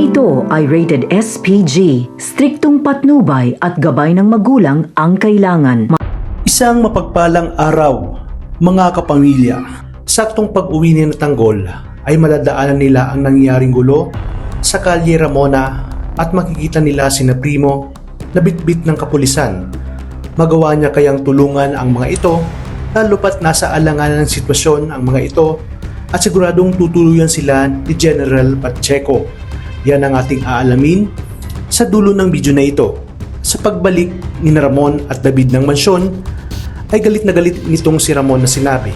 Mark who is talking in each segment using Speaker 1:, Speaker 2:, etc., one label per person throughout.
Speaker 1: ito ay rated SPG, striktong patnubay at gabay ng magulang ang kailangan.
Speaker 2: Isang mapagpalang araw, mga kapamilya. Saktong pag-uwi ni Tanggol ay maladaanan nila ang nangyaring gulo sa Kalye Ramona at makikita nila sina Primo na bitbit ng kapulisan. Magawa niya kayang tulungan ang mga ito lalo pat nasa alanganan ng sitwasyon ang mga ito at siguradong tutuluyan sila ni General Pacheco. Yan ang ating aalamin sa dulo ng video na ito. Sa pagbalik ni Ramon at David ng mansyon, ay galit na galit nitong si Ramon na sinabi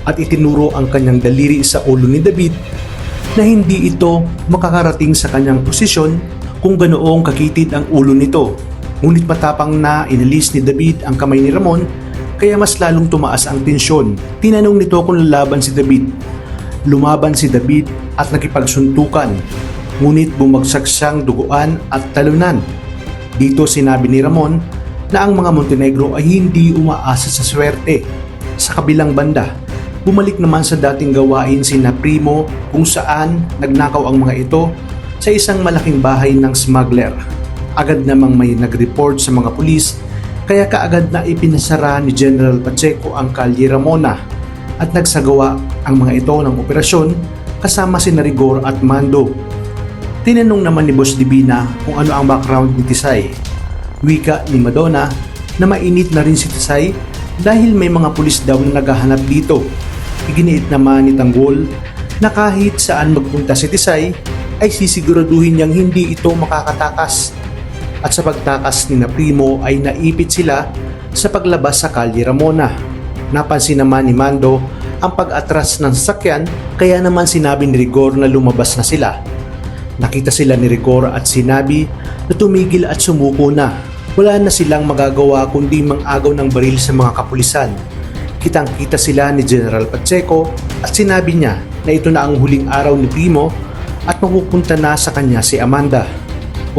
Speaker 2: at itinuro ang kanyang daliri sa ulo ni David na hindi ito makakarating sa kanyang posisyon kung ganoong kakitid ang ulo nito. Ngunit matapang na inalis ni David ang kamay ni Ramon kaya mas lalong tumaas ang tensyon. Tinanong nito kung lalaban si David. Lumaban si David at nakipagsuntukan. Ngunit bumagsak siyang duguan at talunan. Dito sinabi ni Ramon na ang mga Montenegro ay hindi umaasa sa swerte. Sa kabilang banda, bumalik naman sa dating gawain sina Primo kung saan nagnakaw ang mga ito sa isang malaking bahay ng smuggler. Agad namang may nag-report sa mga pulis kaya kaagad na ipinasara ni General Pacheco ang Kalye Ramona at nagsagawa ang mga ito ng operasyon kasama sina Rigor at Mando. Tinanong naman ni Boss Divina kung ano ang background ni Tisay. Wika ni Madonna na mainit na rin si Tisay dahil may mga pulis daw na naghahanap dito. Iginiit naman ni Tanggol na kahit saan magpunta si Tisay ay sisiguraduhin niyang hindi ito makakatakas. At sa pagtakas ni Primo ay naipit sila sa paglabas sa Kalye Ramona. Napansin naman ni Mando ang pag-atras ng sasakyan kaya naman sinabi ni Rigor na lumabas na sila. Nakita sila ni Rigor at sinabi na tumigil at sumuko na. Wala na silang magagawa kundi mang-agaw ng baril sa mga kapulisan. Kitang-kita sila ni General Pacheco at sinabi niya na ito na ang huling araw ni Primo at mapupunta na sa kanya si Amanda.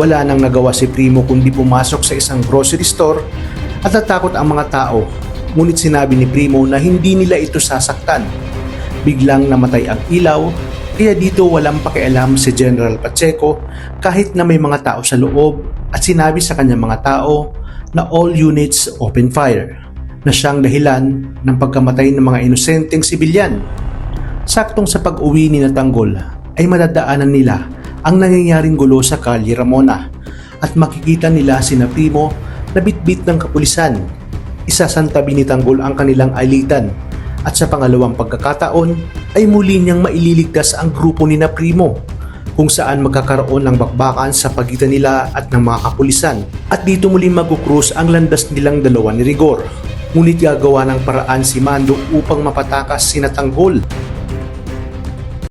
Speaker 2: Wala nang nagawa si Primo kundi pumasok sa isang grocery store at natakot ang mga tao. Ngunit sinabi ni Primo na hindi nila ito sasaktan. Biglang namatay ang ilaw. Kaya dito walang pakialam si General Pacheco kahit na may mga tao sa loob at sinabi sa kanyang mga tao na all units open fire na siyang dahilan ng pagkamatay ng mga inosenteng sibilyan. Saktong sa pag-uwi ni Tanggol ay madadaanan nila ang nangyayaring gulo sa Kalye Ramona at makikita nila sina Primo na bitbit ng kapulisan. Isasantabi ni Tanggol ang kanilang alitan. At sa pangalawang pagkakataon ay muli niyang maililigtas ang grupo ni Primo kung saan magkakaroon ng bakbakan sa pagitan nila at ng mga kapulisan. At dito muli magkukrus ang landas nilang dalawa ni Rigor. Ngunit gagawa ng paraan si Mando upang mapatakas sina Tanggol